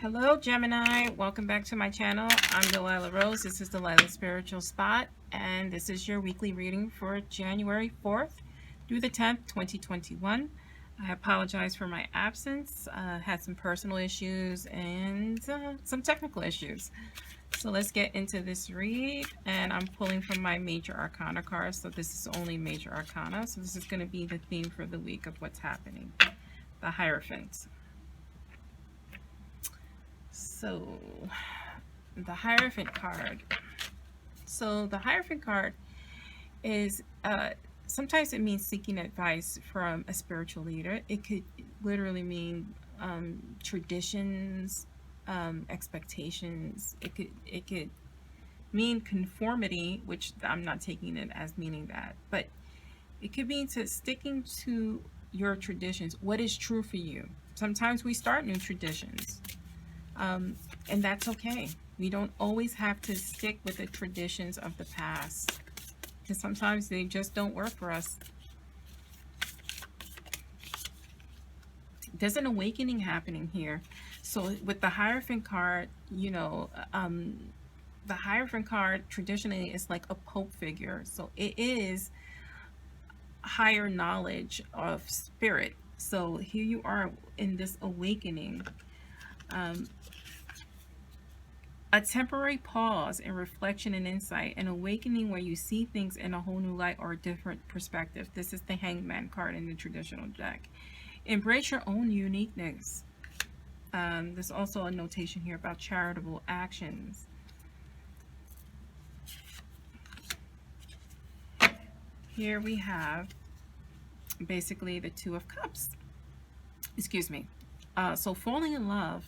Hello Gemini, welcome back to my channel. I'm Delilah Rose. This is Delilahs Spiritual Spot, and this is your weekly reading for January 4th through the 10th, 2021. I apologize for my absence. Had some personal issues and some technical issues. So let's get into this read, and I'm pulling from my Major Arcana cards. So this is only Major Arcana. So this is going to be the theme for the week of what's happening. The Hierophant. So, the Hierophant card. So, the Hierophant card is, sometimes it means seeking advice from a spiritual leader. It could literally mean traditions, expectations. It could mean conformity, which I'm not taking it as meaning that. But it could mean to sticking to your traditions. What is true for you? Sometimes we start new traditions. And that's okay. We don't always have to stick with the traditions of the past, because sometimes they just don't work for us. There's an awakening happening here. So with the Hierophant card, you know, the Hierophant card traditionally is like a pope figure. So it is higher knowledge of spirit. So here you are in this awakening. A temporary pause in reflection and insight, an awakening where you see things in a whole new light or a different perspective. This is the Hangman card in the traditional deck. Embrace your own uniqueness. There's also a notation here about charitable actions. Here we have basically the Two of Cups. Excuse me. So falling in love,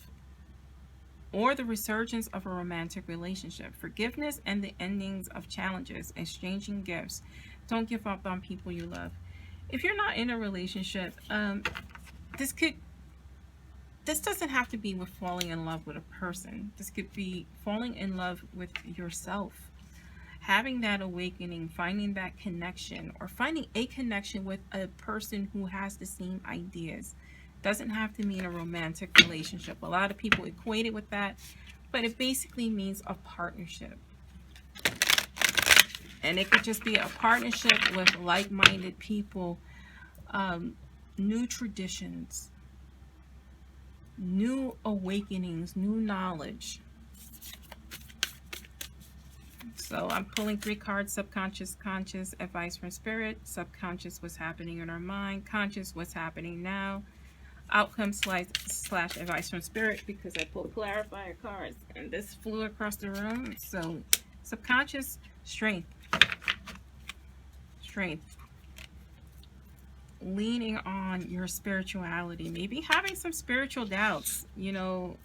or the resurgence of a romantic relationship, forgiveness and the endings of challenges, exchanging gifts. Don't give up on people you love. If you're not in a relationship, this doesn't have to be with falling in love with a person. This could be falling in love with yourself, having that awakening, finding that connection, or finding a connection with a person who has the same ideas. Doesn't have to mean a romantic relationship. A lot of people equate it with that, but it basically means a partnership. And it could just be a partnership with like-minded people, new traditions, new awakenings, new knowledge. So I'm pulling 3 cards: subconscious, conscious, advice from spirit. Subconscious, what's happening in our mind. Conscious, what's happening now. Outcome slash advice from spirit, because I pulled clarifier cards and this flew across the room. So subconscious, strength, leaning on your spirituality, maybe having some spiritual doubts, you know,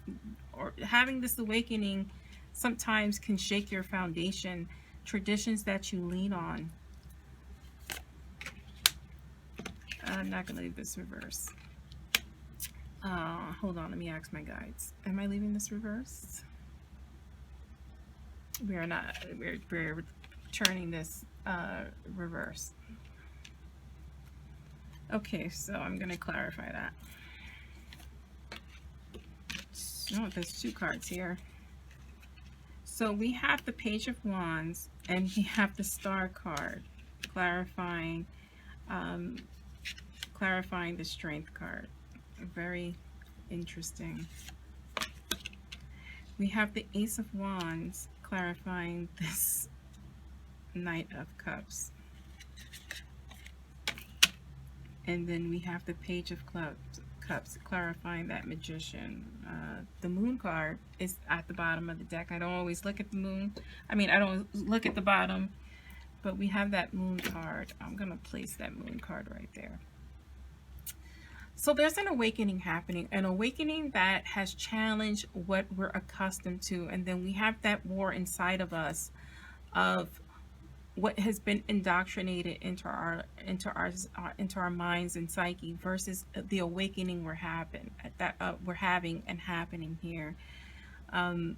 or having this awakening sometimes can shake your foundation, traditions that you lean on. I'm not gonna leave this reverse. Hold on, let me ask my guides. Am I leaving this reversed? We are not. We're turning this reverse. Okay, so I'm going to clarify that. Oh, there's 2 cards here. So we have the Page of Wands and we have the Star card, clarifying the Strength card. Very interesting. We have the Ace of Wands clarifying this Knight of Cups. And then we have the Page of Cups clarifying that Magician. The Moon card is at the bottom of the deck. I don't always look at the moon. I mean, I don't look at the bottom, but we have that Moon card. I'm going to place that Moon card right there. So there's an awakening happening, an awakening that has challenged what we're accustomed to. And then we have that war inside of us of what has been indoctrinated into our minds and psyche versus the awakening we're having and happening here. And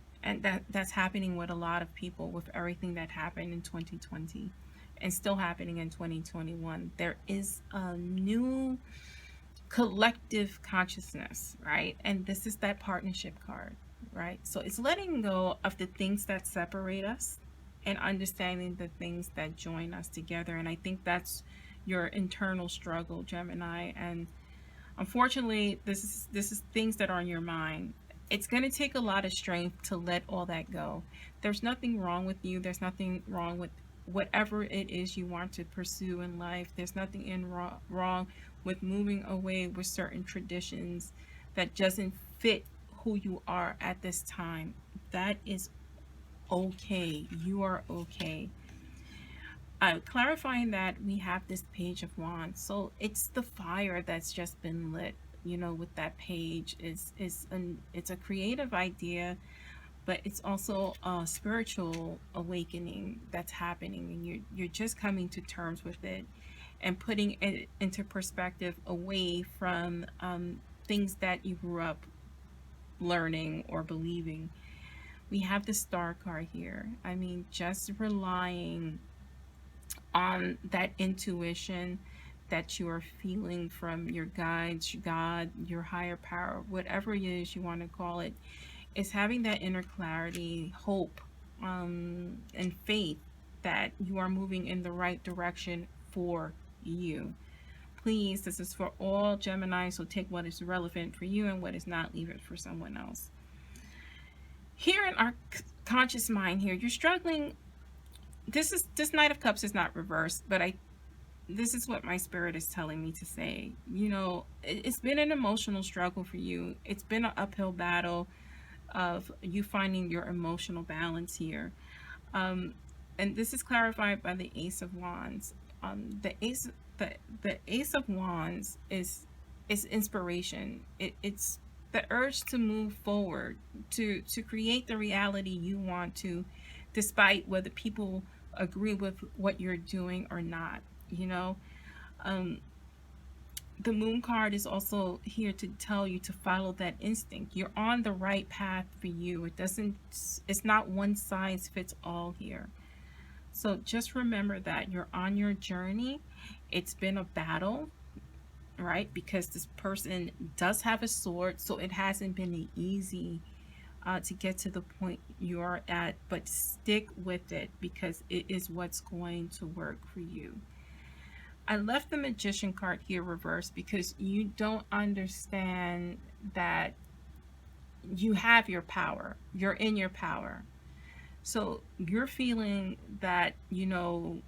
that's happening with a lot of people, with everything that happened in 2020 and still happening in 2021. There is a new collective consciousness, right? And this is that partnership card. right? So it's letting go of the things that separate us and understanding the things that join us together. And I think that's your internal struggle, Gemini. And unfortunately, this is things that are on your mind. It's going to take a lot of strength to let all that go. There's nothing wrong with you. There's nothing wrong with whatever it is you want to pursue in life. There's nothing wrong with moving away with certain traditions that doesn't fit who you are at this time. That is okay. You are okay. Clarifying that we have this page of wands, so it's the fire that's just been lit. With that page, it's a creative idea, but it's also a spiritual awakening that's happening, and you're just coming to terms with it and putting it into perspective away from things that you grew up learning or believing. We have the star card here. I mean, just relying on that intuition that you are feeling from your guides, God, your higher power, whatever it is you want to call it, is having that inner clarity, hope, and faith that you are moving in the right direction for you. Please, this is for all Gemini, so take what is relevant for you and what is not, leave it for someone else. Here in our conscious mind here, you're struggling. This Knight of Cups is not reversed, but this is what my spirit is telling me to say. It's been an emotional struggle for you. It's been an uphill battle of you finding your emotional balance here. And this is clarified by the Ace of Wands. The Ace of Wands is inspiration. It's the urge to move forward, to create the reality you want to, despite whether people agree with what you're doing or not. The Moon card is also here to tell you to follow that instinct. You're on the right path for you. It's not one size fits all here. So just remember that you're on your journey. It's been a battle, right? Because this person does have a sword, so it hasn't been easy to get to the point you're at, but stick with it because it is what's going to work for you. I left the Magician card here reversed because you don't understand that you have your power. You're in your power. So you're feeling that, you're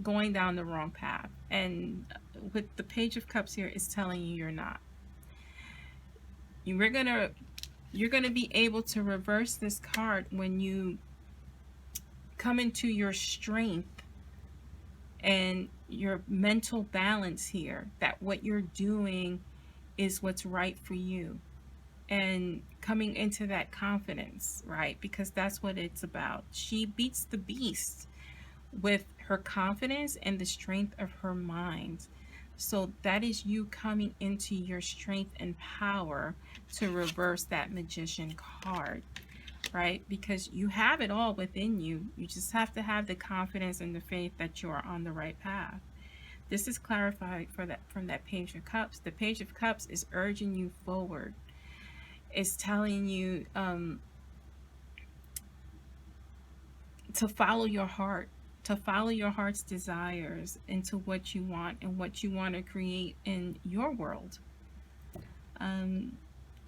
going down the wrong path. And with the Page of Cups here, it's telling you you're not. You're gonna be able to reverse this card when you come into your strength and your mental balance here, that what you're doing is what's right for you, and coming into that confidence, right? Because that's what it's about. She beats the beast with her confidence and the strength of her mind. So that is you coming into your strength and power to reverse that Magician card, right? Because you have it all within you. You just have to have the confidence and the faith that you are on the right path. This is clarified from that Page of Cups. The Page of Cups is urging you forward. It's telling you to follow your heart, to follow your heart's desires into what you want and what you want to create in your world. And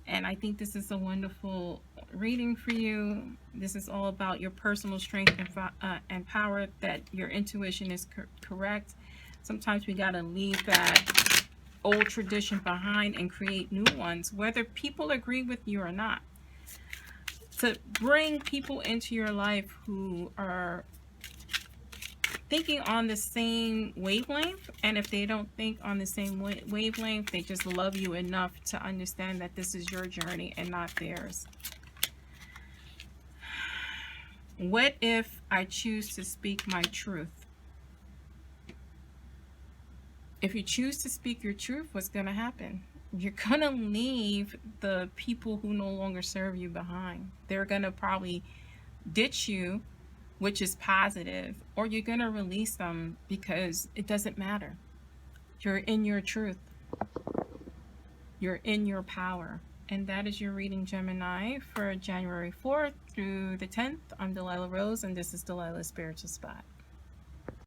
I think this is a wonderful reading for you. This is all about your personal strength and power, that your intuition is correct. Sometimes we got to leave that old tradition behind and create new ones, whether people agree with you or not. To bring people into your life who are thinking on the same wavelength, and if they don't think on the same wavelength, they just love you enough to understand that this is your journey and not theirs. What if I choose to speak my truth? If you choose to speak your truth, what's going to happen? You're going to leave the people who no longer serve you behind. They're going to probably ditch you, which is positive, or you're going to release them because it doesn't matter. You're in your truth. You're in your power. And that is your reading, Gemini, for January 4th through the 10th. I'm Delilah Rose, and this is Delilah's Spiritual Spot.